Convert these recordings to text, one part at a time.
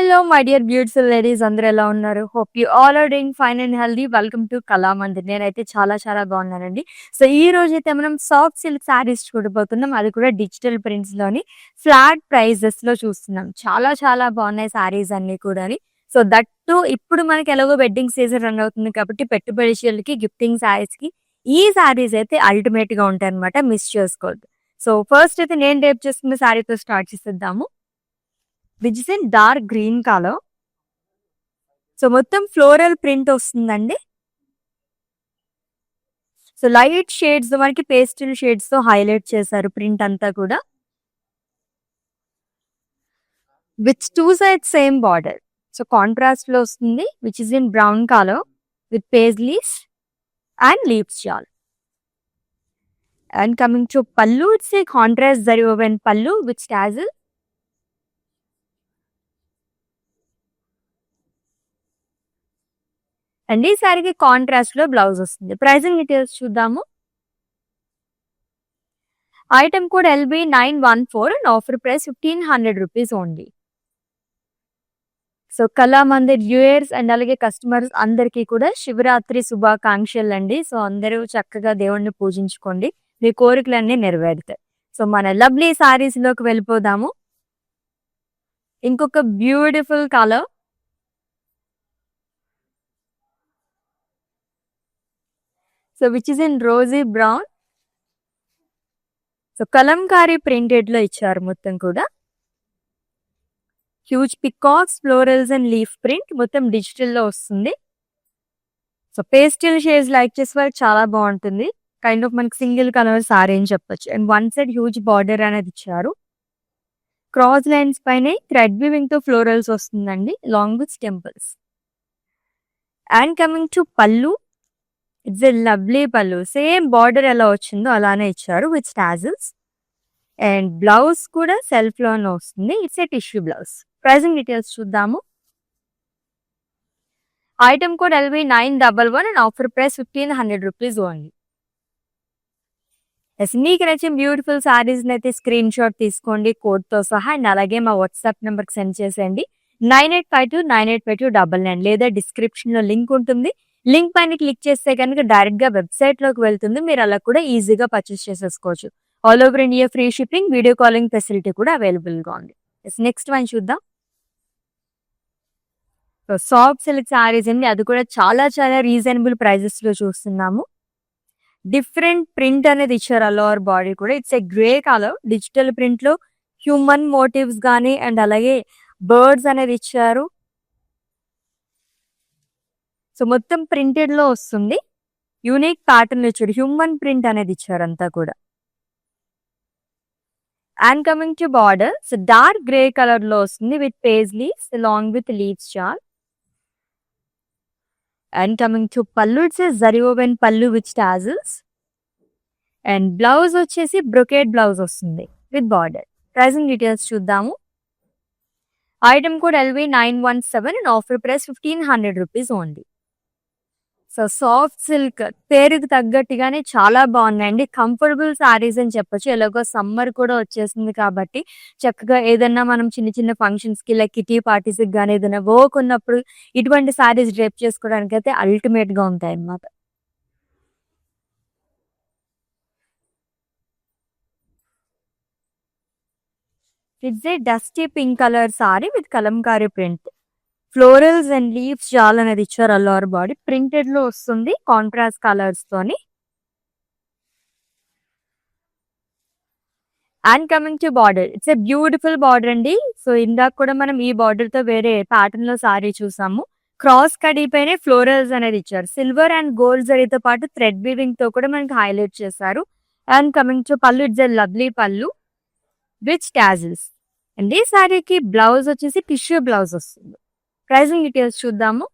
Hello my dear beautiful ladies, అందరూ ఎలా ఉన్నారు? Hope you all are doing fine and healthy. Welcome to Kalamandir. నేనైతే చాలా బాగున్నానండి. సో ఈ రోజైతే మనం సాఫ్ట్ సిల్క్ శారీస్ చూడబోతున్నాం. అది కూడా డిజిటల్ ప్రింట్స్ లోని ఫ్లాట్ ప్రైజెస్ లో చూస్తున్నాం. చాలా బాగున్నాయి శారీస్ అన్ని కూడా. సో దట్టు ఇప్పుడు మనకి ఎలాగో వెడ్డింగ్ సీజన్ రన్ అవుతుంది కాబట్టి పెట్టుబడికి గిఫ్టింగ్ శారీస్ కి ఈ శారీస్ అయితే అల్టిమేట్ గా ఉంటాయి అనమాట. మిస్ చేసుకోవద్దు. సో ఫస్ట్ అయితే నేను రేపు చేసుకున్న శారీతో స్టార్ట్ చేసేద్దాము. Which is in dark green colour. So మొత్తం ఫ్లోరల్ ప్రింట్ వస్తుందండి. సో లైట్ షేడ్స్ తో మనకి పేస్టల్ షేడ్స్ తో హైలైట్ చేశారు ప్రింట్ అంతా కూడా. With two side same border. So contrast లో వస్తుంది which is in brown colour with paisleys and leaves shawl. And coming to pallu, it's a contrast zari woven pallu with tassel. And ఈ సారీకి contrast లో blouse వస్తుంది. Pricing details చూద్దాము. Item code LB914 and offer price 1500 rupees only. So Kalamandir viewers and అలాగే customers అందరికీ కూడా శివరాత్రి శుభాకాంక్షలు అండి. సో అందరూ చక్కగా దేవుణ్ణి పూజించుకోండి, మీ కోరికలన్నీ నెరవేరుతాయి. సో మన లవ్లీ సారీస్ లోకి వెళ్ళిపోదాము. ఇంకొక beautiful colour. So which is in Rosie brown. So Kalamkari printed లో ఇచ్చారు మొత్తం కూడా. Huge peacocks, florals and leaf print మొత్తం డిజిటల్ లో వస్తుంది. సో పేస్టల్ షేడ్స్ లైక్ చేసే వారికి చాలా బాగుంటుంది. కైండ్ ఆఫ్ మనకి సింగిల్ కలర్ సారీ అని చెప్పొచ్చు. And one side huge border అనేది ఇచ్చారు. క్రాస్ లైన్స్ పైన థ్రెడ్ వీవింగ్ తో ఫ్లోరల్స్ వస్తుందండి long with temples. And coming to pallu, it's a lovely pallu. Same border ఎలా వచ్చిందో అలానే ఇచ్చారు విత్ టాజిల్స్. అండ్ బ్లౌజ్ కూడా సెల్ఫ్ లోనే వస్తుంది. It's a tissue blouse. Pricing details చూద్దాము. Item code LB911 and offer price 1500 rupees only. మీకు నచ్చిన బ్యూటిఫుల్ శారీస్ అయితే స్క్రీన్ షాట్ తీసుకోండి కోడ్ తో సహా. అండ్ అలాగే మా వాట్సాప్ నెంబర్ కి సెండ్ చేసేయండి 9852985299 లేదా డిస్క్రిప్షన్ లో లింక్ ఉంటుంది. లింక్ పైన క్లిక్ చేస్తే కనుక డైరెక్ట్ గా వెబ్సైట్ లోకి వెళ్తుంది. మీరు అలా కూడా ఈజీగా పర్చేస్ చేసేసుకోవచ్చు. All over India free shipping, video calling facility కూడా అవైలబుల్ గా ఉంది. నెక్స్ట్ వన్ చూద్దాం. సాఫ్ట్ సిల్క్ శారీస్ అండి, అది కూడా చాలా రీజనబుల్ ప్రైజెస్ లో చూస్తున్నాము. డిఫరెంట్ ప్రింట్ అనేది ఇచ్చారు ఆల్ ఓవర్ బాడీ కూడా. It's a grey colour digital print లో హ్యూమన్ మోటివ్స్ గానీ అండ్ అలాగే బర్డ్స్ అనేది ఇచ్చారు. సో మొత్తం ప్రింటెడ్ లో వస్తుంది. యూనిక్ ప్యాటర్న్ ఇచ్చారు, హ్యూమన్ ప్రింట్ అనేది ఇచ్చారు అంతా కూడా. And coming to border, so dark grey colour లో వస్తుంది with paisleys along with leaves చార్. And coming to pallu, it's zari woven pallu with tassels. And blouse వచ్చేసి బ్రొకేట్ బ్లౌజ్ వస్తుంది విత్ బార్డర్. ప్రైజింగ్ డీటెయిల్స్ చూద్దాము. Item code LB917 and offer price 1500 rupees only. So soft silk పేరుకు తగ్గట్టుగానే చాలా బాగున్నాయండి. Comfortable saris అని చెప్పొచ్చు. ఎలాగో సమ్మర్ కూడా వచ్చేసింది కాబట్టి చక్కగా ఏదన్నా మనం చిన్న ఫంక్షన్స్ కి లైక్ కిటీ పార్టీస్ కి కానీ ఏదైనా వర్క్ ఉన్నప్పుడు ఇటువంటి శారీస్ డ్రేప్ చేసుకోవడానికి అయితే అల్టిమేట్ గా ఉంటాయి అన్నమాట. It's a dusty pink colour sari with Kalamkari print. Florals and leaves jaal అనేది ఇచ్చారు ఆల్ ఓవర్ బాడీ. ప్రింటెడ్ లో వస్తుంది కాంట్రాస్ట్ కలర్స్ తోని. And coming to border, it's a beautiful border అండి. సో ఇందాక కూడా మనం ఈ బార్డర్ తో వేరే ప్యాటర్న్ లో సారీ చూసాము. క్రాస్ కడీ పైన ఫ్లోరల్స్ అనేది ఇచ్చారు. సిల్వర్ అండ్ గోల్డ్ జరీతో పాటు థ్రెడ్ వీవింగ్ తో కూడా మనకి హైలైట్ చేశారు. And coming to pallu, it's a lovely పల్లు విత్ టాజిల్స్. అండ్ ఈ సారీకి బ్లౌజ్ వచ్చేసి టిష్యూ బ్లౌజ్ వస్తుంది. ప్రైజింగ్ డీటెయిల్స్ చూద్దాము.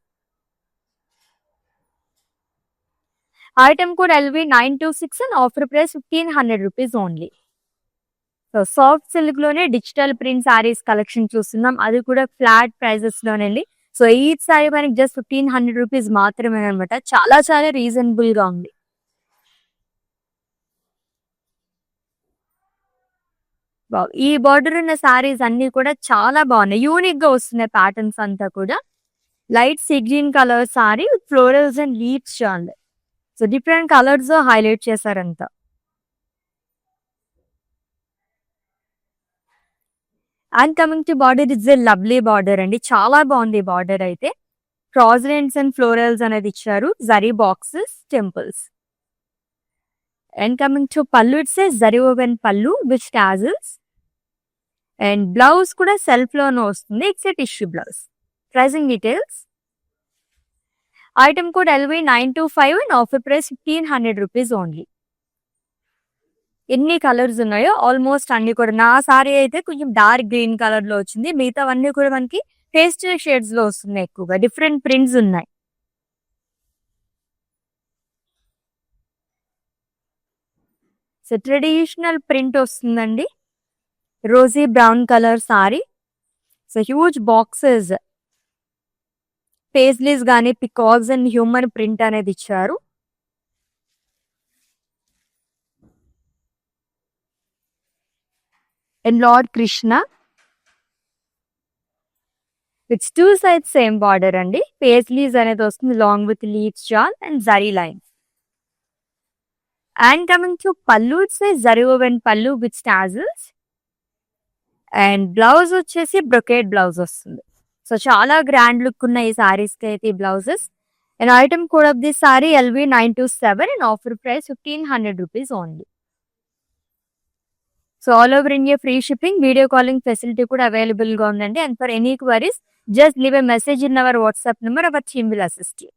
Item code LB926 and offer price 1500 rupees only. So soft silk లోనే డిజిటల్ ప్రింట్ సారీస్ కలెక్షన్ చూస్తున్నాం, అది కూడా ఫ్లాట్ ప్రైజెస్ లోనండి. సో ఈ సారీ మనకి జస్ట్ 1500 రూపీస్ మాత్రమే అనమాట. చాలా రీజనబుల్ గా ఉంది. ఈ బార్డర్ ఉన్న సారీస్ అన్ని కూడా చాలా బాగున్నాయి. యూనిక్ గా వస్తున్నాయి ప్యాటర్న్స్ అంతా కూడా. Light sea green colour sari florals and leaves చాలు. సో డిఫరెంట్ కలర్స్ హైలైట్ చేశారంతా. And coming to border, it's a lovely border అండి. చాలా బాగుంది బార్డర్ అయితే. క్రాస్ లైన్స్ అండ్ ఫ్లోరల్స్ అనేది ఇచ్చారు. Zari boxes, temples. And coming to pallu, it's a zari woven pallu with tassels. And blouse కూడా self లోనే వస్తుంది. It's a tissue blouse. Pricing details. Item code LV925 and offer price 1500 rupees only. ఎన్ని colours ఉన్నాయో almost అన్ని కూడా. నా సారీ అయితే కొంచెం డార్క్ గ్రీన్ కలర్ లో వచ్చింది. మిగతావన్నీ కూడా మనకి పేస్టల్ షేడ్స్ లో వస్తున్నాయి. ఎక్కువగా డిఫరెంట్ ప్రింట్స్ ఉన్నాయి. సో ట్రెడిషనల్ ప్రింట్ వస్తుందండి. Rosy brown colour sari. So huge boxes, paisleys గానీ పికాక్స్ అండ్ హ్యూమన్ ప్రింట్ అనేది ఇచ్చారు. And lord Krishna. It's two sides same border అండి. పేస్లీస్ అనేది వస్తుంది long with leaves jaal and zari lines. And coming to pallu, it's zari woven pallu with tassels. And blouse వచ్చేసి brocade blouse వస్తుంది. So చాలా grand look ఉన్న ఈ సారీస్ కి అయితే ఈ blouses. And item code of this sorry LV927 and offer price 1500 rupees only. So all over India free shipping, video calling facility కూడా available గా ఉందండి. And for any queries just leave a message in our WhatsApp number. Our team will assist you.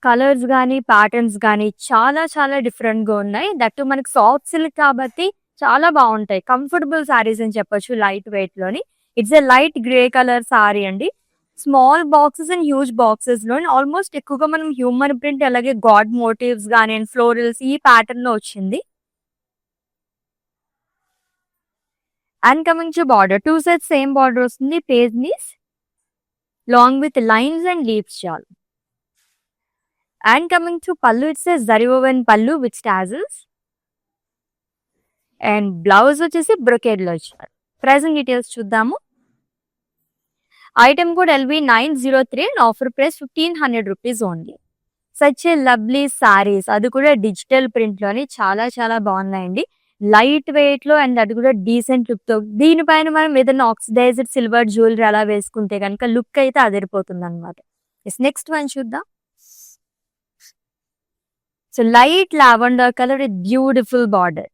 Colours కానీ patterns కానీ చాలా చాలా different గా ఉన్నాయి. That మనకి సాఫ్ట్ సిల్క్ కాబట్టి చాలా బాగుంటాయి. కంఫర్టబుల్ సారీస్ అని చెప్పొచ్చు లైట్ వెయిట్ లోని. It's a light grey colour sari అండి. Small boxes and huge boxes లో ఆల్మోస్ట్ ఎక్కువగా మనం హ్యూమన్ ప్రింట్ అలాగే గాడ్ మోటివ్స్ కానీ అండ్ ఫ్లోరల్స్ ఈ ప్యాటర్న్ లో వచ్చింది. And coming to border, two sides same border వస్తుంది. Paisleys long with lines and leaves చాలు. And coming to pallu, it's zari woven pallu with tassels. And blouse వచ్చేసి బ్రొకేడ్ లో ఇచ్చారు. ప్రైసింగ్ డీటెయిల్స్ చూద్దాము. Item code LV903 and offer price 1500 rupees only. Such a lovely saris, అది కూడా digital print లోని చాలా చాలా బాగున్నాయండి. లైట్ వెయిట్ లో అండ్ అది కూడా డీసెంట్ లుక్ తో. దీనిపైన మనం ఏదైనా ఆక్సిడైజ్డ్ సిల్వర్ జ్యువెలరీ అలా వేసుకుంటే కనుక లుక్ అయితే అదిరిపోతుంది అనమాట. నెక్స్ట్ వన్ చూద్దాం. So light lavender colour with beautiful border.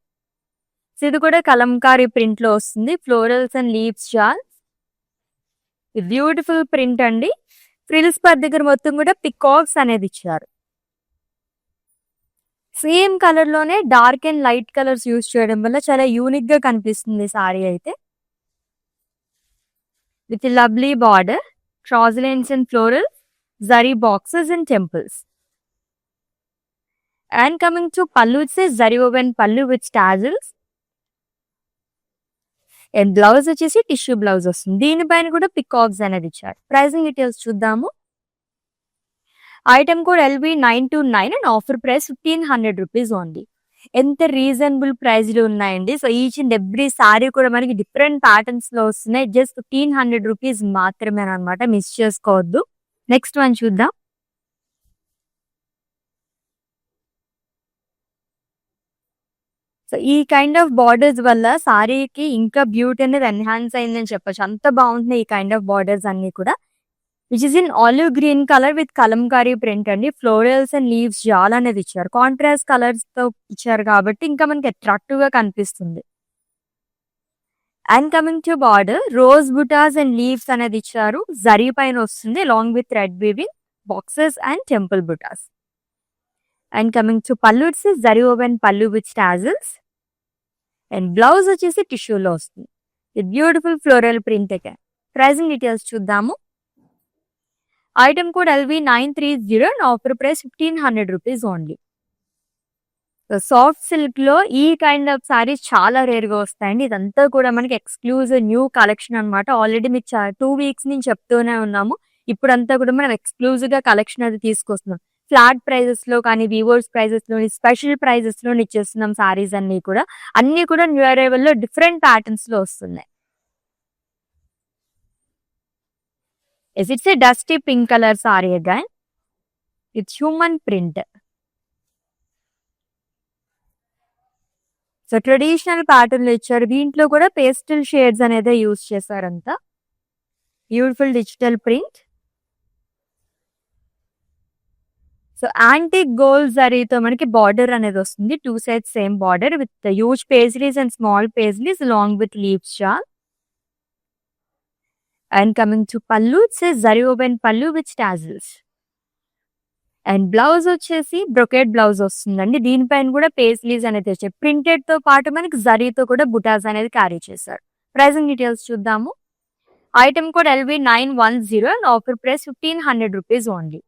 So ఇది కూడా కలంకారీ ప్రింట్ లో వస్తుంది. Florals and leaves jaal. Beautiful print అండి. ఫ్రిల్స్ పర్ దగ్గర మొత్తం కూడా పికాక్స్ అనేది ఇచ్చారు. సేమ్ కలర్ లోనే dark and light colours use చేయడం వల్ల చాలా యూనిక్ గా కనిపిస్తుంది సారీ అయితే. With lovely border, cross lines and floral, zari boxes and temples. And coming to pallu, it's zari woven pallu with tassels. And blouse వచ్చేసి టిష్యూ బ్లౌజ్ వస్తుంది. దీనిపైన కూడా పికాక్స్ అనేది ఇచ్చారు. ప్రైసింగ్ డీటెయిల్స్ చూద్దాము. Item code LV929 and offer price 1500 rupees only. ఎంత reasonable price లో ఉన్నాయండి. So each and every sari కూడా మనకి డిఫరెంట్ ప్యాటర్న్స్ లో వస్తున్నాయి. జస్ట్ 1500 రూపీస్ మాత్రమే అనమాట. మిస్ చేసుకోవద్దు. నెక్స్ట్ వన్ చూద్దాం. సో ఈ కైండ్ ఆఫ్ బార్డర్స్ వల్ల సారీకి ఇంకా బ్యూటీ అనేది ఎన్హాన్స్ అయిందని చెప్పొచ్చు. అంత బాగుంటున్నాయి ఈ కైండ్ ఆఫ్ బార్డర్స్ అన్ని కూడా. Which is in olive green colour with Kalamkari print అండి. ఫ్లోరల్స్ అండ్ లీవ్స్ జాల్ అనేది ఇచ్చారు. కాంట్రాస్ట్ కలర్స్ తో ఇచ్చారు కాబట్టి ఇంకా మనకి అట్రాక్టివ్ గా కనిపిస్తుంది. And coming to border, rose butas and leaves అనేది ఇచ్చారు. జరీ పైన వస్తుంది long with thread weaving, boxes and temple butas. And coming to pallu, it's zari woven pallu with tassels. And blouse వచ్చేసి టిష్యూలో వస్తుంది. ఇది beautiful floral print. Pricing details చూద్దాము. Item code LV930 and offer price 1500 rupees only. Soft silk లో ఈ kind of saris చాలా rare గా వస్తాయండి. ఇదంతా కూడా మనకి ఎక్స్క్లూజివ్ న్యూ కలెక్షన్ అనమాట. ఆల్రెడీ మీకు 2 వీక్స్ నుంచి చెప్తూనే ఉన్నాము. ఇప్పుడంతా కూడా మనం ఎక్స్క్లూజివ్ గా కలెక్షన్ అది తీసుకొస్తున్నాం. ఫ్లాట్ ప్రైజెస్ లో కానీ వివోస్ ప్రైజెస్ లోని స్పెషల్ ప్రైజెస్ లో ఇచ్చేస్తున్నాం సారీస్ అన్ని కూడా న్యూ అరైవల్ లో డిఫరెంట్ ప్యాటర్న్స్ లో వస్తున్నాయి. It's a dusty pink colour sari again. It's human print. So traditional pattern ఇచ్చారు. దీంట్లో కూడా పేస్టల్ షేడ్స్ అనేది యూజ్ చేశారంతా. Beautiful digital print. So antique gold జరీతో మనకి బార్డర్ అనేది వస్తుంది. 2 sides same border with huge paisleys and small paisleys along with leaves shawl. And coming to pallu, it's a zari open పల్లు విత్ టాజిల్స్. అండ్ బ్లౌజ్ వచ్చేసి brocade blouse వస్తుందండి. దీనిపైన కూడా paisleys అనేది వచ్చాయి. ప్రింటెడ్ తో పాటు మనకి జరీతో కూడా బుటాస్ అనేది క్యారీ చేశారు. ప్రైసింగ్ డీటెయిల్స్ చూద్దాము. Item code LV910 and offer price 1500 rupees only.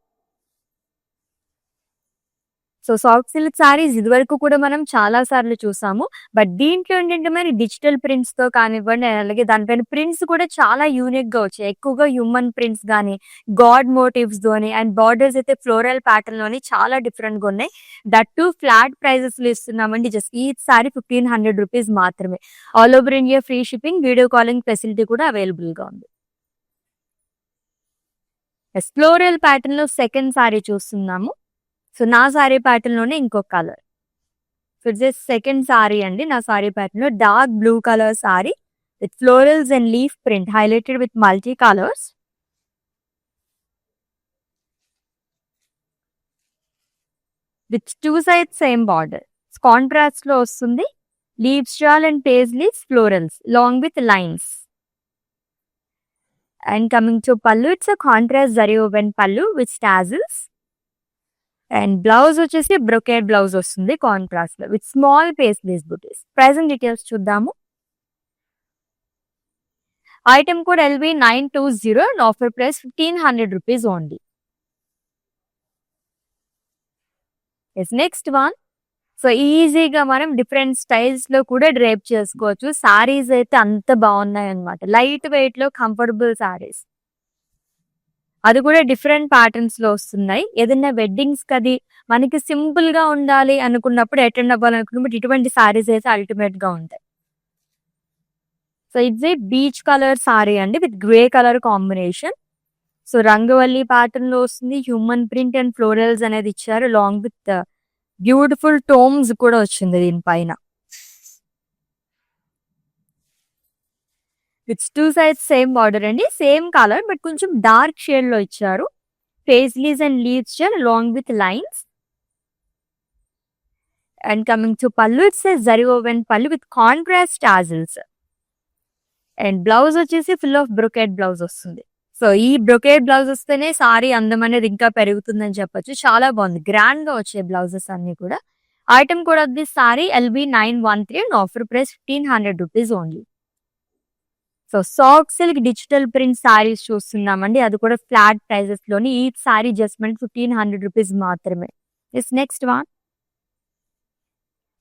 So soft silk saris ఇదివరకు కూడా మనం చాలా సార్లు చూసాము. బట్ దీంట్లో ఏంటంటే మరి డిజిటల్ ప్రింట్స్ తో కానివ్వండి, అలాగే దానిపైన ప్రింట్స్ కూడా చాలా యూనిక్ గా వచ్చాయి. ఎక్కువగా హ్యూమన్ ప్రింట్స్ కానీ, గాడ్ మోటివ్స్ తోని, అండ్ బార్డర్స్ అయితే ఫ్లోరల్ ప్యాటర్న్ లోని చాలా డిఫరెంట్ గా ఉన్నాయి. దట్ టు ఫ్లాట్ ప్రైజెస్ లో ఇస్తున్నామండి. జస్ట్ ఈ సారీ 1500 రూపీస్ మాత్రమే. All over India free shipping, video calling facility కూడా అవైలబుల్ గా ఉంది. ఫ్లోరల్ ప్యాటర్న్ లో సెకండ్ సారీ చూస్తున్నాము. సో నా సారీ ప్యాటర్న్ లోనే ఇంకొక colour. So just second sari అండి. నా సారీ ప్యాటర్న్ లో dark blue colour sari with florals and leaf print highlighted with multi colours. With 2 sides same border. Contrast లో వస్తుంది. Leaves shawl and paisleys florals long with lines. And coming to pallu, it's a contrast zari open పల్లు with tassels. And blouse వచ్చేసి brocade blouse వస్తుంది contrast లో with small paisleys buttis. Pricing details చూద్దాము. Item code LV920 and offer price 1500 rupees only. Next one. So ఈజీగా మనం different styles లో కూడా డ్రైప్ చేసుకోవచ్చు. సారీస్ అయితే అంత బాగున్నాయి అనమాట. లైట్ వెయిట్ లో కంఫర్టబుల్ సారీస్, అది కూడా డిఫరెంట్ ప్యాటర్న్స్ లో వస్తున్నాయి. ఏదైనా వెడ్డింగ్స్ కది మనకి సింపుల్ గా ఉండాలి అనుకున్నప్పుడు, అటెండ్ అవ్వాలనుకున్నప్పుడు ఇటువంటి సారీస్ అయితే అల్టిమేట్ గా ఉంటాయి. So it's a peach colour sari అండి with grey colour combination. So రంగవల్లి ప్యాటర్న్ లో వస్తుంది. హ్యూమన్ ప్రింట్ అండ్ ఫ్లోరల్స్ అనేది ఇచ్చారు. లాంగ్ విత్ బ్యూటిఫుల్ టోమ్స్ కూడా వచ్చింది దీనిపైన. విత్ 2 సైడ్స్ సేమ్ బార్డర్ అండి. సేమ్ కలర్ బట్ కొంచెం డార్క్ షేడ్ లో ఇచ్చారు. Paisleys and leaves long with lines. And coming to pallu, it's a zari woven pallu with contrast tassels. And blouse వచ్చేసి ఫుల్ ఆఫ్ బ్రొకెట్ బ్లౌజ్ వస్తుంది. So ఈ brocade blouse వస్తేనే sorry అందం అనేది ఇంకా పెరుగుతుందని చెప్పొచ్చు. చాలా బాగుంది. గ్రాండ్ గా వచ్చే బ్లౌజెస్ అన్ని కూడా. ఐటమ్ కూడా the sorry LV913 and offer price 1500 rupees only. So soft silk digital print saris చూస్తున్నామండి. అది కూడా ఫ్లాట్ ప్రైజెస్ లోని. ఈ సారీ జస్ట్ మనకి 1500 రూపీస్ మాత్రమే. Next one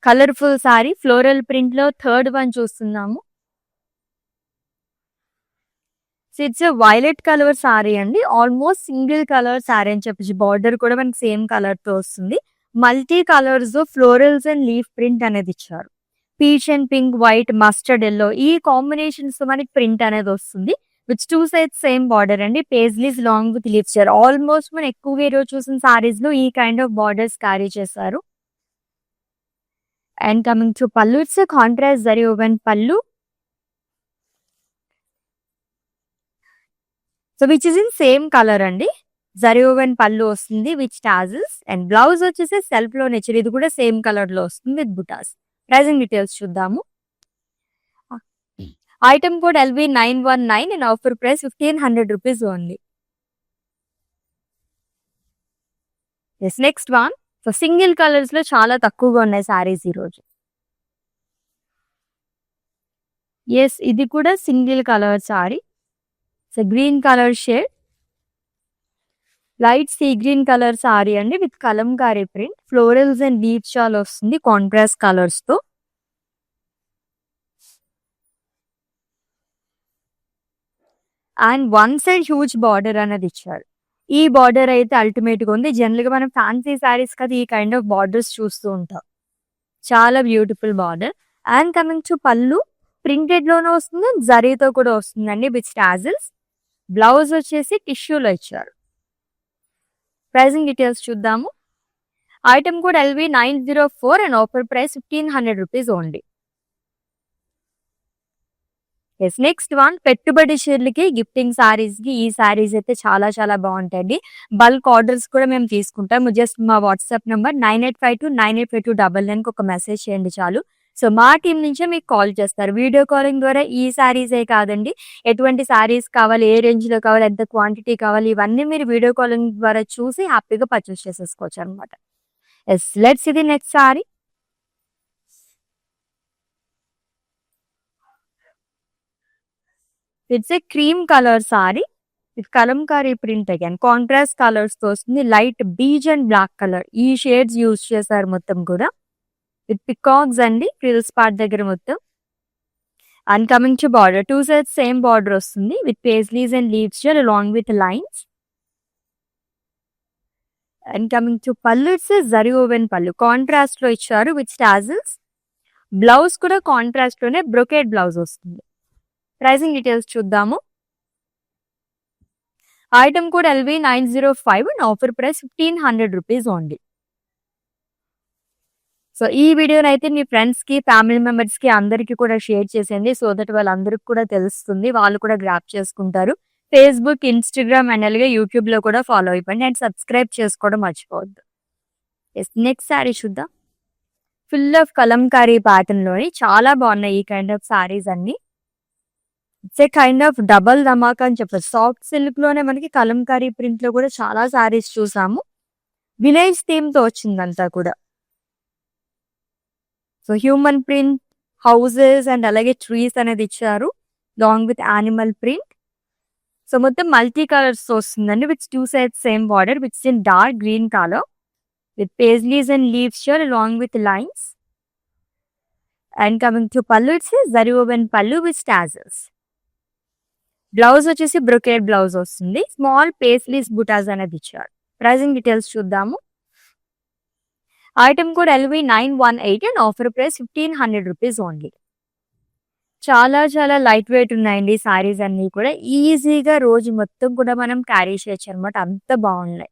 colourful sorry floral print లో థర్డ్ వన్ చూస్తున్నాము. ఇట్స్ వైలెట్ కలర్ సారీ అండి. ఆల్మోస్ట్ సింగిల్ కలర్ సారీ అని చెప్పచ్చు. బార్డర్ కూడా మనకి సేమ్ కలర్ తో వస్తుంది. Multi colours florals and leaf print అనేది ఇచ్చారు. Peach and pink, white, mustard yellow ఈ కాంబినేషన్స్ తో మనకి ప్రింట్ అనేది వస్తుంది. విత్ 2 సైడ్స్ సేమ్ బార్డర్ అండి. పేజ్లీస్ లాంగ్ విత్ లీవ్స్ ఇచ్చారు. ఆల్మోస్ట్ మనం ఎక్కువగా ఈరోజు చూసిన సారీస్ లో ఈ కైండ్ ఆఫ్ బార్డర్స్ క్యారీ చేశారు. And coming to pallu, it's contrast zari woven పల్లు. So which is in same colour అండి. జరీ ఓవెన్ పల్లు వస్తుంది విచ్ టాజిల్స్. అండ్ బ్లౌజ్ వచ్చేసి సెల్ఫ్ లో నేచర్. ఇది కూడా సేమ్ కలర్ లో వస్తుంది విత్ బుటాస్. ప్రైసింగ్ డీటెయిల్స్ చూద్దాము. Item code LV919 and offer price 1500 rupees only. Next one. So single colours లో చాలా తక్కువగా ఉన్నాయి సారీస్ ఈరోజు. ఇది కూడా single colour sari. So green colour shade, light sea green colour sari అండి with Kalamkari print. Florals and leaves చాలా వస్తుంది కాంట్రాస్ట్ కలర్స్ తో. And one side huge border అనేది ఇచ్చారు. ఈ బార్డర్ అయితే అల్టిమేట్ గా ఉంది. జనరల్ గా మనం ఫ్యాన్సీ శారీస్ కదా ఈ కైండ్ ఆఫ్ బార్డర్స్ చూస్తూ ఉంటాం. చాలా beautiful border. And coming to పళ్ళు ప్రింటెడ్ లోనే వస్తుంది, జరీతో కూడా వస్తుందండి విత్ టాజిల్స్. బ్లౌజ్ వచ్చేసి టిష్యూలో ఇచ్చారు. ప్రైసింగ్ డీటెయిల్స్ చూద్దాము. Item code LV904 and offer price 1500 rupees only. Yes next one పెట్టుబడి చీరలకి గిఫ్టింగ్ సారీస్ కి ఈ సారీస్ అయితే చాలా చాలా బాగుంటాయండి. బల్క్ ఆర్డర్స్ కూడా మేము తీసుకుంటాం. జస్ట్ మా వాట్సాప్ నంబర్ 9852985299 కి ఒక మెసేజ్ చేయండి చాలు. సో మా టీం నుంచే మీకు కాల్ చేస్తారు. వీడియో కాలింగ్ ద్వారా ఈ సారీసే కాదండి, ఎటువంటి సారీస్ కావాలి, ఏ రేంజ్ లో కావాలి, ఎంత క్వాంటిటీ కావాలి, ఇవన్నీ మీరు వీడియో కాలింగ్ ద్వారా చూసి హ్యాపీగా పర్చేస్ చేసేసుకోవచ్చు అనమాట. ఎస్ లెట్స్ ఇది next sari. It's a cream colour sari with Kalamkari print again contrast colours తో వస్తుంది. Light beige and black colour ఈ షేడ్స్ యూజ్ చేశారు మొత్తం కూడా. విత్ పికాక్స్ అండి ఫ్రిల్స్ పార్ట్ దగ్గర మొత్తం. And coming to border, two sides same border వస్తుంది with paisleys and leaves along with lines. And coming to pallu, it's zari woven pallu contrast లో ఇచ్చారు విత్ టాజిల్స్. బ్లౌజ్ కూడా కాంట్రాస్ట్ లోనే బ్రొకేట్ బ్లౌజ్ వస్తుంది. Pricing details చూద్దాము. Item code LV905 and offer price 1500 rupees only. So ఈ వీడియోని అయితే మీ ఫ్రెండ్స్ కి, ఫ్యామిలీ మెంబర్స్ కి అందరికి కూడా షేర్ చేసేయండి. సో దట్ వాళ్ళందరికి కూడా తెలుస్తుంది, వాళ్ళు కూడా గ్రాప్ చేసుకుంటారు. ఫేస్బుక్, ఇన్స్టాగ్రామ్ అండ్ అలాగే యూట్యూబ్ లో కూడా ఫాలో అయిపోండి అండ్ సబ్స్క్రైబ్ చేసుకోవడం మర్చిపోవద్దు. నెక్స్ట్ శారీ చూద్దాం. ఫుల్ ఆఫ్ కలంకారీ ప్యాటర్న్ లోని చాలా బాగున్నాయి ఈ కైండ్ ఆఫ్ సారీస్ అన్ని. It's a kind of double ధమాకా అని చెప్పచ్చు. సాఫ్ట్ సిల్క్ లోనే మనకి కలంకారీ ప్రింట్ లో కూడా చాలా సారీస్ చూసాము. విలేజ్ థీమ్ తో వచ్చిందంతా కూడా. So human print, houses and అలాగే ట్రీస్ అనేది ఇచ్చారు long with animal print. So మొత్తం మల్టీ కలర్స్ వస్తుందండి with two sides same border which in dark green colour with paisleys and leaves along with lines. And coming to pallu, it's zari woven pallu with tassels. Blouse వచ్చేసి brocade blouse వస్తుంది. Small paisleys బుటాస్ అనేది ఇచ్చారు. Pricing details చూద్దాము. Item code LV918 and offer price 1500 rupees only. చాలా చాలా light weight ఉన్నాయండి సారీస్ అన్ని కూడా. ఈజీగా రోజు మొత్తం కూడా మనం క్యారీ చేయొచ్చు అనమాట, అంత బాగున్నాయి.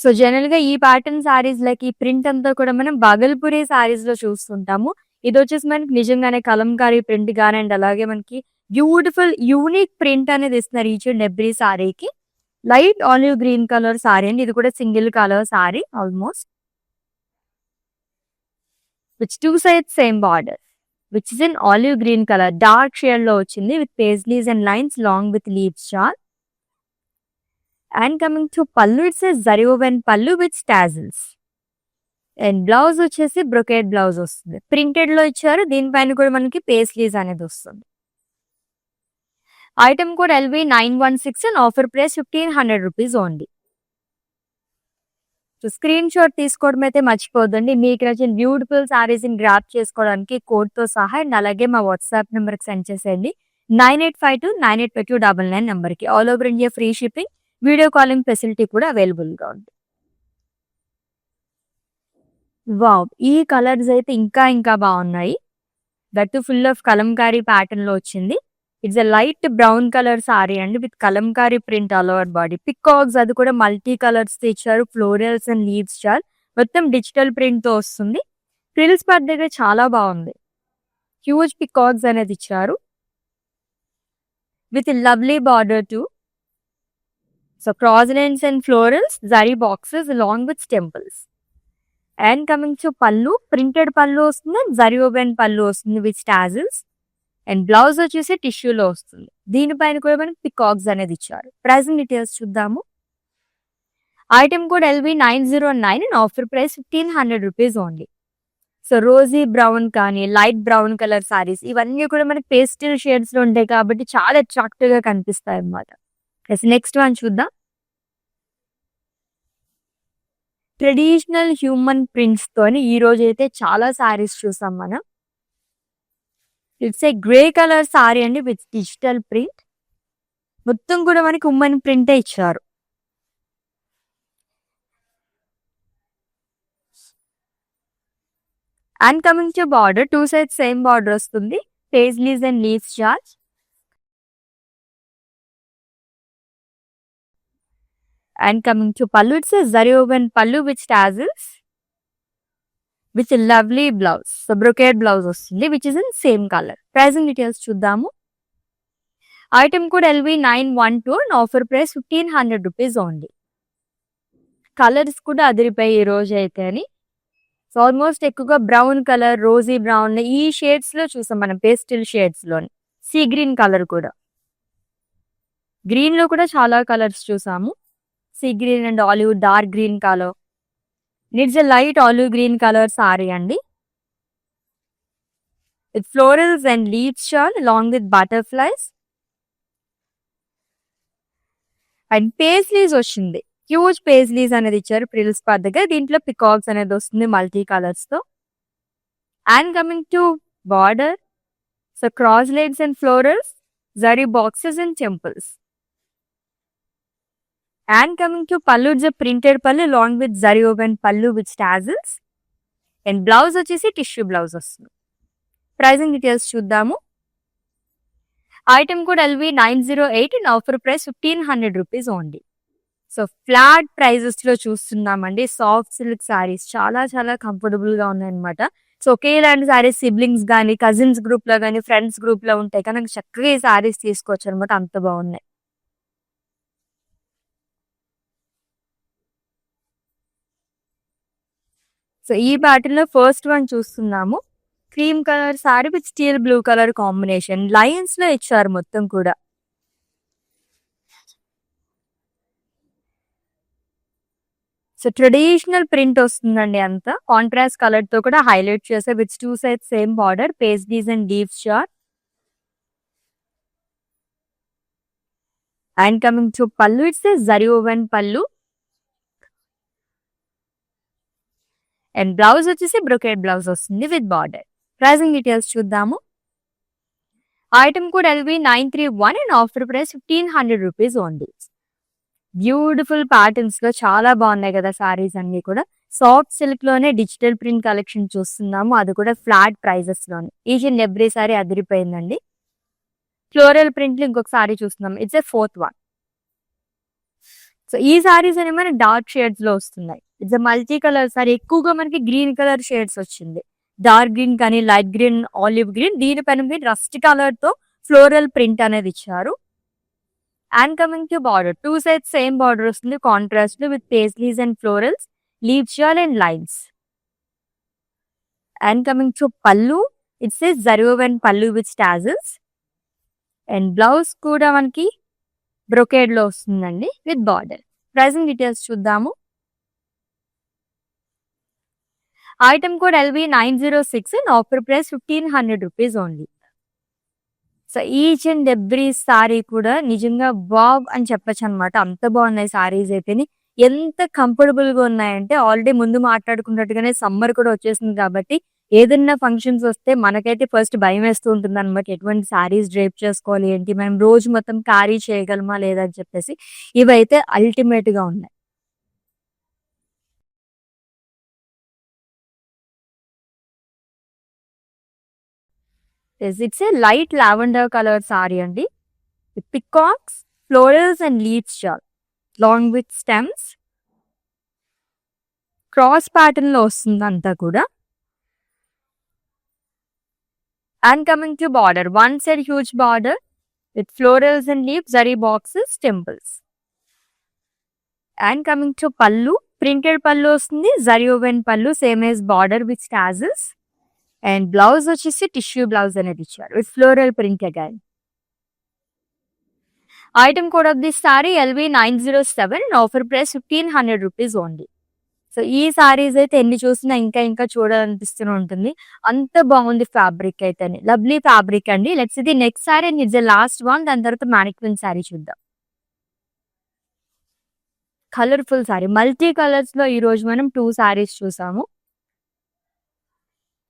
సో జనరల్ గా ఈ ప్యాటర్న్ సారీస్ లకి ప్రింట్ అంతా కూడా మనం బగల్పూరి సారీస్ లో చూస్తుంటాము. ఇది వచ్చేసి మనకి నిజంగానే కలంకారీ ప్రింట్ గానీ అండ్ అలాగే మనకి బ్యూటిఫుల్ యూనిక్ ప్రింట్ అనేది ఇస్తున్నారు ఈచ్ అండ్ ఎవ్రీ సారీకి. Light olive green colour sari అండి, ఇది కూడా single colour sari almost which two sides same border which is in olive green colour dark shade లో వచ్చింది with paisleys and lines long with leaves చార్. And coming to pallu, it's zari woven pallu with tassels. And blouse వచ్చేసి brocade blouse వస్తుంది. Printed లో ఇచ్చారు, దీనిపైన కూడా మనకి పేస్లీస్ అనేది వస్తుంది. Item code LV916 and offer price 1500 rupees only. So screen shot తీసుకోవడం అయితే మర్చిపోద్దండి. మీకు నచ్చిన బ్యూటిఫుల్ సారీస్ ని గ్రాప్ చేసుకోవడానికి కోడ్ తో సహా అండ్ అలాగే మా వాట్సాప్ నెంబర్ కి సెండ్ చేసేయండి 9852985299 నెంబర్ కి. All over India free shipping, video calling facility కూడా అవైలబుల్ గా ఉంది. వావ్, ఈ కలర్స్ అయితే ఇంకా ఇంకా బాగున్నాయి. That full of Kalamkari pattern లో వచ్చింది. It's a light brown colour sari అండి with Kalamkari print all over body. Peacocks అది కూడా మల్టీ కలర్స్ ఇచ్చారు, ఫ్లోరల్స్ అండ్ లీవ్స్ చార్ మొత్తం డిజిటల్ ప్రింట్ తో వస్తుంది. ఫ్రిల్స్ పార్ట్ దగ్గర చాలా బాగుంది, హ్యూజ్ పికాక్స్ అనేది ఇచ్చారు with lovely border to. So cross lines and florals, zari boxes along with temples. And coming to పళ్ళు, ప్రింటెడ్ పళ్ళు వస్తుంది, జరీ ఓవెన్ పళ్ళు వస్తుంది విత్ టాజిల్స్. అండ్ బ్లౌజ్ వచ్చేసి టిష్యూలో వస్తుంది. దీనిపైన కూడా మనకి పికాక్స్ అనేది ఇచ్చారు. ప్రైసింగ్ డీటెయిల్స్ చూద్దాము. Item code LV909 and offer price 1500 rupees only. So Rosie brown కానీ లైట్ బ్రౌన్ కలర్ సారీస్ ఇవన్నీ కూడా మనకి పేస్టల్ షేడ్స్ లో ఉంటాయి కాబట్టి చాలా అట్రాక్టివ్ గా కనిపిస్తాయి అన్నమాట. నెక్స్ట్ వన్ చూద్దాం. ట్రెడిషనల్ హ్యూమన్ ప్రింట్స్ తోని ఈ రోజు అయితే చాలా సారీస్ చూసాం మనం. It's a grey colour sari అండి విత్ డిజిటల్ ప్రింట్. మొత్తం కూడా మనకి ఉమ్మని ప్రింటే ఇచ్చారు. And coming to border, 2 sides same border వస్తుంది. పేజ్లీస్ అండ్ లీవ్స్ చార్జ్. And coming to pallu, it's a zari woven pallu with tassels with lovely blouse. So brocade blouse వస్తుంది which is in same colour. Pricing details చూద్దాము. Item code LV912 and offer price 1500 rupees only. Colours కూడా అదిరిపోయి ఈ రోజు అయితే అని. So almost ఎక్కువగా brown colour, rosy brown ఈ షేడ్స్ లో చూసాం మనం, పేస్టిల్ షేడ్స్ లోని. సీ గ్రీన్ కలర్ కూడా, గ్రీన్ లో కూడా చాలా కలర్స్ చూసాము. Sea green and olive dark green colour. It's a light olive green colour sari అండి. విత్ ఫ్లోరల్స్ అండ్ లీవ్స్ షాల్ along with butterflies. And paisleys వచ్చింది, హ్యూజ్ పేస్లీస్ అనేది ఇచ్చారు ప్రిల్స్ పార్ట్ దగ్గర. దీంట్లో పికాక్స్ అనేది వస్తుంది మల్టీ కలర్స్ తో. And coming to border, so cross lines and florals, zari boxes and temples. And coming to pallu, it's a printed pallu along with zari woven pallu with tassels. And blouse వచ్చేసి tissue blouse వస్తుంది. Pricing details చూద్దాము. Item code LV908 and offer price 1500 rupees only. So flat prices లో చూస్తున్నామండి. Soft silk saris చాలా చాలా comfortable గా ఉన్నాయన్నమాట. So ఒకేలాంటి సారీస్ సిబ్లింగ్స్ కానీ, కజిన్స్ గ్రూప్ లో కానీ, ఫ్రెండ్స్ గ్రూప్ లో ఉంటాయి కానీ చక్కగా ఈ సారీస్ తీసుకోవచ్చు అనమాట, అంత బాగున్నాయి. సో ఈ ప్యాటర్న్ లో ఫస్ట్ వన్ చూస్తున్నాము. Cream colour sari with steel blue colour combination. Lines లో ఇచ్చారు మొత్తం కూడా. సో ట్రెడిషనల్ ప్రింట్ వస్తుందండి అంతా. కాంట్రాస్ట్ కలర్ తో కూడా హైలైట్ చేసే with 2 sides same border, paisleys and leaves షార్ట్. And coming to pallu, it's zari woven pallu. And blouse వచ్చేసి బ్రొకేడ్ బ్లౌజ్ వస్తుంది విత్ బార్డర్. ప్రైసింగ్ డీటెయిల్స్ చూద్దాము. Item code LV931 and offer price 1500 rupees only. Beautiful patterns లో చాలా బాగున్నాయి కదా సారీస్ అన్ని కూడా. సాఫ్ట్ సిల్క్ లోనే డిజిటల్ ప్రింట్ కలెక్షన్ చూస్తున్నాము, అది కూడా ఫ్లాట్ ప్రైజెస్ లోనే. ఈచ్ అండ్ ఎవ్రీ సారీ అదిరిపోయిందండి. ఫ్లోరల్ ప్రింట్ లో ఇంకొక సారీ చూస్తున్నాం, it's a fourth one. So ఈ సారీస్ అనేవి మనకి డార్క్ షేడ్స్ లో వస్తున్నాయి. It's multi colour sari. ఎక్కువగా మనకి గ్రీన్ కలర్ షేడ్స్ వచ్చింది, డార్క్ గ్రీన్ కానీ, లైట్ గ్రీన్, ఆలివ్ గ్రీన్. దీనిపైన మీరు రస్ట్ కలర్ తో ఫ్లోరల్ ప్రింట్ అనేది ఇచ్చారు. And coming to border, 2 sides same border వస్తుంది contrast with paisleys and florals, leave షాల్ and lines. And coming to pallu, it's a zari woven pallu with tassels. And blouse కూడా మనకి brocade లో వస్తుందండి విత్ బార్డర్. ప్రైసింగ్ డీటెయిల్స్ చూద్దాము. Item code LV906 and offer price 1500 rupees only. So each and every sari కూడా నిజంగా wow అని చెప్పచ్చు అనమాట, అంత బాగున్నాయి సారీస్ అయితేని. ఎంత కంఫర్టబుల్ గా ఉన్నాయంటే, ఆల్రెడీ ముందు మాట్లాడుకున్నట్టుగానే సమ్మర్ కూడా వచ్చేసింది కాబట్టి ఏదన్నా ఫంక్షన్స్ వస్తే మనకైతే ఫస్ట్ భయం వేస్తూ ఉంటుంది అనమాట, ఎటువంటి సారీస్ డ్రేప్ చేసుకోవాలి ఏంటి, మనం రోజు మొత్తం క్యారీ చేయగలమా లేదా అని చెప్పేసి. ఇవైతే అల్టిమేట్ గా ఉన్నాయి. It's a light lavender colour sari అండి. పికాక్స్, ఫ్లోరల్స్ అండ్ లీవ్స్ షాల్ long with stems. Cross pattern లో వస్తుంది అంతా కూడా. And coming to border, 1 side huge border with florals and leaves, zari boxes, temples. And coming to pallu, printed pallu వస్తుంది, zari woven pallu, same as border with tassels. And blouse వచ్చేసి tissue blouse అనేది ఇచ్చారు with floral print again. Item code of this sorry LV907 and offer price 1500 rupees only. So ఈ సారీస్ అయితే ఎన్ని చూసినా ఇంకా ఇంకా చూడాలనిపిస్తూనే ఉంటుంది, అంత బాగుంది ఫ్యాబ్రిక్ అయితే. లవ్లీ ఫ్యాబ్రిక్ అండి. లెట్స్ ఇది next sorry and it's last one. దాని తర్వాత మ్యానిక్విన్ సారీ చూద్దాం. కలర్ఫుల్ సారీ, మల్టీ కలర్స్ లో ఈ రోజు మనం 2 సారీస్ చూసాము.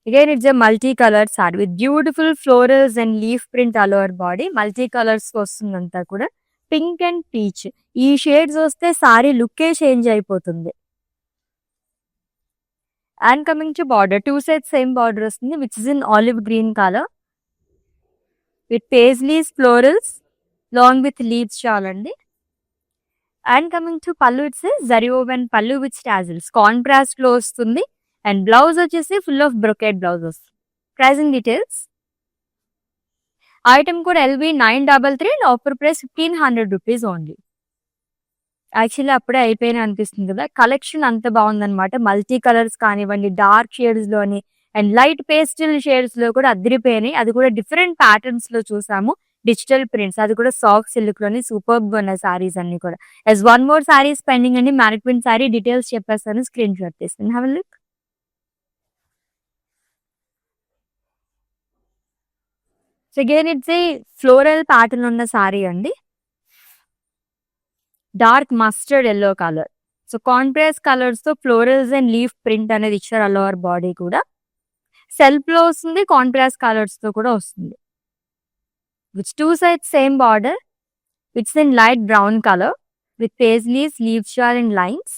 Again, it's a multicolored saree with beautiful florals and leaf print all over body. Multicolors వస్తుందంతా కూడా. పింక్ అండ్ పీచ్ ఈ షేడ్స్ వస్తే సారీ లుక్కే చేంజ్ అయిపోతుంది. And coming to border, 2 sides same border వస్తుంది which is in olive green colour with paisleys florals long with leaves చాలండి. And coming to pallu, it's zari woven pallu with tassels contrast లో వస్తుంది. And blouse వచ్చేసి full of brocade blouse వస్తుంది. Pricing details, item కూడా LV933 and offer price 1500 rupees only. Actually అప్పుడే అయిపోయినా అనిపిస్తుంది కదా, కలెక్షన్ అంత బాగుందన్నమాట. మల్టీ కలర్స్ కానివ్వండి, డార్క్ షేడ్స్ లోని అండ్ లైట్ పేస్టల్ షేడ్స్ లో కూడా అదిరిపోయినాయి. అది కూడా డిఫరెంట్ ప్యాటర్న్స్ లో చూసాము. డిజిటల్ ప్రింట్స్, అది కూడా సాఫ్ట్ సిల్క్ లోని సూపర్బ్ గా ఉన్న సారీస్ అన్ని కూడా. As one more saris pending అండి, మ్యానిక్విన్ సారీ డీటెయిల్స్ చెప్పేస్తాను, స్క్రీన్ షాట్ తీస్తాను. Have a look. So again it's a floral pattern ఉన్న సారీ అండి. Dark mustard yellow colour. So contrast colours తో ఫ్లోరల్స్ అండ్ లీఫ్ ప్రింట్ అనేది ఇచ్చారు ఆల్ ఓవర్ బాడీ కూడా. Self లో వస్తుంది, కాంట్రాస్ట్ కలర్స్ తో కూడా వస్తుంది. Which 2 sides same border it's in light brown colour with paisleys, leave షాల్ and lines.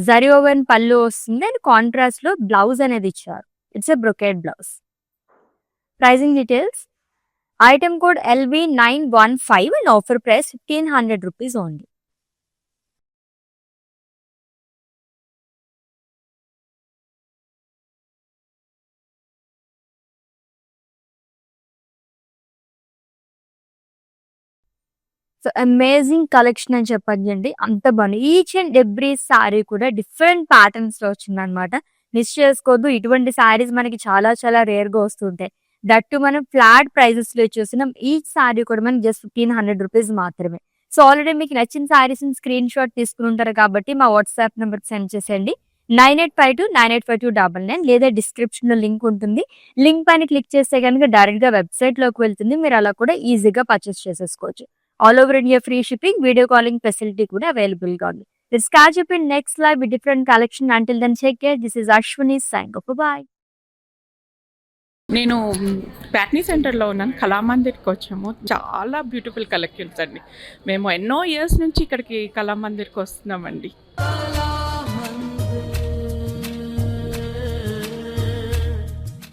Zari woven pallu వస్తుంది అండ్ కాంట్రాస్ట్ లో బ్లౌజ్ అనేది ఇచ్చారు. It's a brocade blouse. Pricing details, item code LV915 and offer price 1500 rupees only. So amazing collection అని చెప్పండి, అంత బాగుంది. Each and every sari కూడా డిఫరెంట్ ప్యాటర్న్స్ లో వచ్చింది అనమాట. మిస్ చేసుకోవద్దు, ఇటువంటి సారీస్ మనకి చాలా చాలా రేర్ గా వస్తుంటాయి. దట్టు మనం ఫ్లాట్ ప్రైజెస్ లో చూస్తున్నాం. ఈచ్ సారీ కూడా మనకి జస్ట్ 1500 రూపీస్ మాత్రమే. సో ఆల్రెడీ మీకు నచ్చిన సారీస్ స్క్రీన్ షాట్ తీసుకుని ఉంటారు కాబట్టి మా వాట్సాప్ నెంబర్ సెండ్ చేసేయండి 9852985299, లేదా డిస్క్రిప్షన్ లో లింక్ ఉంటుంది. లింక్ పైన క్లిక్ చేస్తే కనుక డైరెక్ట్ గా వెబ్సైట్ లోకి వెళ్తుంది. మీరు అలా కూడా ఈజీగా పర్చేస్ చేసేసుకోవచ్చు. All over India free shipping, video calling facility కూడా అవైలబుల్ గా ఉంది. Let's catch up in next live with different collection. Until then, take care. This is Ashwini signing off. Bye. నేను ప్యాట్నీ సెంటర్లో ఉన్నాను. కళామందిర్కి వచ్చాము. చాలా బ్యూటిఫుల్ కలెక్షన్స్ అండి. మేము ఎన్నో ఇయర్స్ నుంచి ఇక్కడికి కళామందిర్కి వస్తున్నామండి.